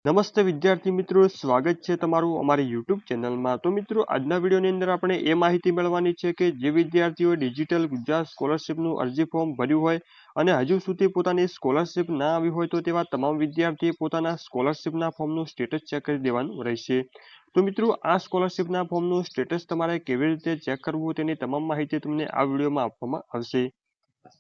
નમસ્તે વિદ્યાર્થી મિત્રો, સ્વાગત છે તમારું અમારી YouTube ચેનલમાં। તો મિત્રો, આજના વિડીયોની અંદર આપણે એ માહિતી મેળવવાની છે કે જે વિદ્યાર્થીઓ ડિજિટલ ગુજરાત સ્કોલરશિપનું અરજી ફોર્મ ભર્યું હોય અને હજુ સુધી પોતાની સ્કોલરશિપ ના આવી હોય તો તેવા તમામ વિદ્યાર્થીએ પોતાના સ્કોલરશિપના ફોર્મનું સ્ટેટસ ચેક કરી દેવાનું રહેશે। તો મિત્રો, આ સ્કોલરશિપના ફોર્મનું સ્ટેટસ તમારે કેવી રીતે ચેક કરવું તેની તમામ માહિતી તમને આ વિડીયોમાં આપવામાં આવશે।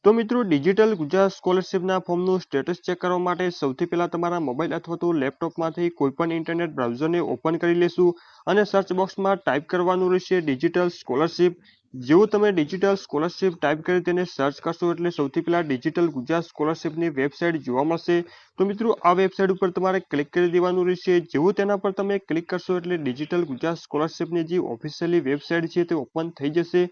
તો મિત્રો, ડિજિટલ ગુજરાત સ્કોલરશિપના ફોર્મનું સ્ટેટસ ચેક કરવા માટે સૌથી પહેલા તમારા મોબાઈલ અથવા તો લેપટોપમાંથી કોઈપણ ઇન્ટરનેટ બ્રાઉઝરને ઓપન કરી લેશું અને સર્ચ બોક્સમાં ટાઈપ કરવાનું રહેશે ડિજિટલ સ્કોલરશિપ। જેવું તમે ડિજિટલ સ્કોલરશિપ ટાઈપ કરી તેને સર્ચ કરશો એટલે સૌથી પહેલા ડિજિટલ ગુજરાત સ્કોલરશિપની વેબસાઇટ જોવા મળશે। તો મિત્રો, આ વેબસાઇટ ઉપર તમારે ક્લિક કરી દેવાનું રહેશે। જેવું તેના પર તમે ક્લિક કરશો એટલે ડિજિટલ ગુજરાત સ્કોલરશિપની જે ઓફિશિયલી વેબસાઇટ છે તે ઓપન થઈ જશે।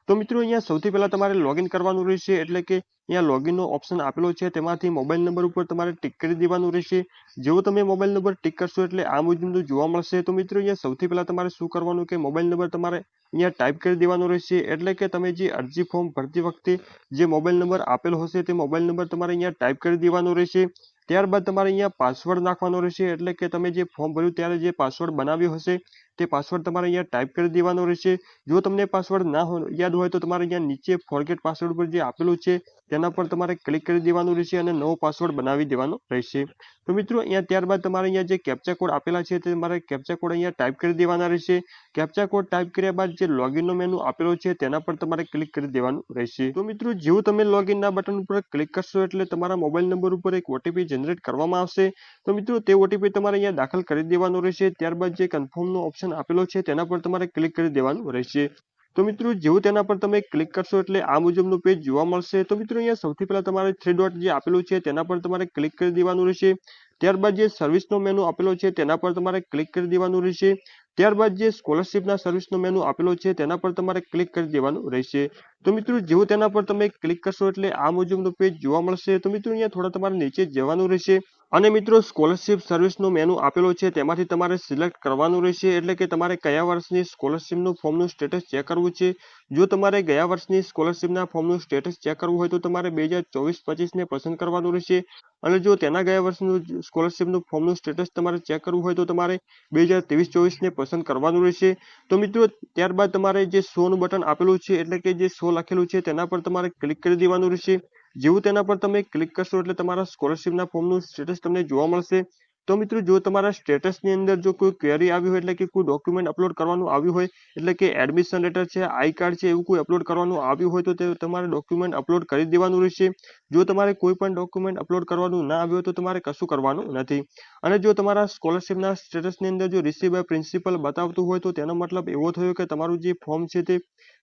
તો મિત્રો, અહીંયા સૌથી પહેલા તમારે લોગિન કરવાનું રહેશે, એટલે કે અહીંયા લોગિનનો ઓપ્શન આપેલો છે તેમાંથી મોબાઈલ નંબર ઉપર તમારે ટિક કરી દેવાનું રહેશે। જેવો તમે મોબાઈલ નંબર ટિક કરશો એટલે આ મુજબનું જોવા મળશે। તો મિત્રો, અહીંયા સૌથી પહેલા તમારે શું કરવાનું કે મોબાઈલ નંબર તમારે અહીંયા ટાઈપ કરી દેવાનો રહેશે, એટલે કે તમે જે અરજી ફોર્મ ભરતી વખતે જે મોબાઈલ નંબર આપેલો હશે તે મોબાઈલ નંબર તમારે અહીંયા ટાઈપ કરી દેવાનો રહેશે। ત્યારબાદ તમારે અહીંયા પાસવર્ડ નાખવાનો રહેશે, એટલે કે તમે જે ફોર્મ ભર્યું ત્યારે જે પાસવર્ડ બનાવ્યો હશે તે પાસવર્ડ તમારે અહીંયા ટાઈપ કરી દેવાનો રહેશે। જો તમને પાસવર્ડ ના યાદ હોય તો તમારે અહીંયા નીચે ફોરગેટ પાસવર્ડ પર જે આપેલું છે તેના પર તમારે ક્લિક કરી દેવાનું રહેશે અને નવો પાસવર્ડ બનાવી દેવાનો રહેશે। તો મિત્રો, અહીંયા ત્યારબાદ તમારે અહીંયા જે કેપ્ચા કોડ આપેલા છે તે તમારે કેપ્ચા કોડ અહીંયા ટાઈપ કરી દેવાના રહેશે। કેપ્ચા કોડ ટાઈપ કર્યા બાદ જે લોગિનનો મેનુ આપેલો છે તેના પર તમારે ક્લિક કરી દેવાનું રહેશે। તો મિત્રો, જેવું તમે લોગિનના બટન ઉપર ક્લિક કરશો એટલે તમારા મોબાઈલ નંબર ઉપર એક ઓટીપી જનરેટ કરવામાં આવશે। તો મિત્રો, તે ઓટીપી તમારે અહીંયા દાખલ કરી દેવાનો રહેશે। ત્યારબાદ જે કન્ફર્મનો ઓપ્શન આપેલો છે તેના પર તમારે ક્લિક કરી દેવાનું રહેશે। તો મિત્રો, જેવું તેના પર તમે ક્લિક કરશો એટલે આ મુજબનું પેજ જોવા મળશે। તો મિત્રો, અહીંયા સૌથી પહેલા તમારે થ્રી ડોટ જે આપેલું છે તેના પર તમારે ક્લિક કરી દેવાનું રહેશે। ત્યારબાદ જે સર્વિસનો મેનુ આપેલો છે તેના પર તમારે ક્લિક કરી દેવાનું રહેશે। ત્યારબાદ જે સ્કોલરશિપના સર્વિસનો મેનુ આપેલો છે તેના પર તમારે ક્લિક કરી દેવાનું રહેશે। તો મિત્રો, જેવું તેના પર તમે ક્લિક કરશો એટલે આ મુજબનું પેજ જોવા મળશે। તો મિત્રો, અહીંયા થોડા તમારે નીચે જવાનું રહેશે અને મિત્રો, સ્કોલરશિપ સર્વિસનો મેનુ આપેલો છે તેમાંથી તમારે સિલેક્ટ કરવાનું રહેશે, એટલે કે તમારે કયા વર્ષની સ્કોલરશિપનું ફોર્મનું સ્ટેટસ ચેક કરવું છે। જો તમારે ગયા વર્ષની સ્કોલરશિપના ફોર્મનું સ્ટેટસ ચેક કરવું હોય તો તમારે 2024-25ને પસંદ કરવાનું રહેશે અને જો તેના ગયા વર્ષનું સ્કોલરશિપનું ફોર્મનું સ્ટેટસ તમારે ચેક કરવું હોય તો તમારે 2023-24ને પસંદ કરવાનું રહેશે। તો મિત્રો, ત્યારબાદ તમારે જે શોનું બટન આપેલું છે, એટલે કે જે શો લખેલું છે તેના પર તમારે ક્લિક કરી દેવાનું રહેશે। જેવું તેના પર તમે ક્લિક કરશો એટલે તમારા સ્કોલરશિપના ફોર્મનું સ્ટેટસ તમને જોવા મળશે। તો મિત્રો, જો તમારા સ્ટેટસની અંદર જો કોઈ ક્વેરી આવી હોય, એટલે કે કોઈ ડોક્યુમેન્ટ અપલોડ કરવાનું આવ્યું હોય, એટલે કે એડમિશન લેટર છે, આઈ કાર્ડ છે, એવું કોઈ અપલોડ કરવાનું આવ્યું હોય તો તે તમારે ડોક્યુમેન્ટ અપલોડ કરી દેવાનું રહેશે। જો તમારે કોઈ પણ ડોક્યુમેન્ટ અપલોડ કરવાનું ના આવ્યું હોય તો તમારે કશું કરવાનું નથી। અને જો તમારા સ્કોલરશિપના સ્ટેટસની અંદર જો રિસીવ બાય પ્રિન્સિપલ બતાવતું હોય તો તેનો મતલબ એવો થયો કે તમારું જે ફોર્મ છે તે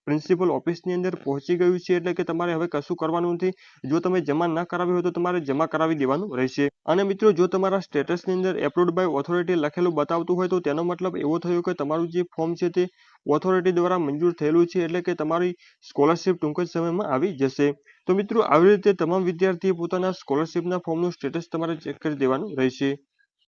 પ્રિન્સિપલ ઓફિસની અંદર પહોંચી ગયું છે, એટલે કે તમારે હવે કશું કરવાનું નથી। જો તમે જમા ના કરાવી હોય તો તમારે જમા કરાવી દેવાનું રહેશે। અને મિત્રો, જો તમારા સ્ટેટસની અંદર એપ્રુવડ બાય ઓથોરિટી લખેલું બતાવતું હોય તો તેનો મતલબ એવો થયો કે તમારું જે ફોર્મ છે તે ઓથોરિટી દ્વારા મંજૂર થયેલું છે, એટલે કે તમારી સ્કોલરશિપ ટૂંક જ સમયમાં આવી જશે। તો મિત્રો, આવી રીતે તમામ વિદ્યાર્થીઓ પોતાના સ્કોલરશિપના ફોર્મનું સ્ટેટસ તમારે ચેક કરી દેવાનું રહેશે।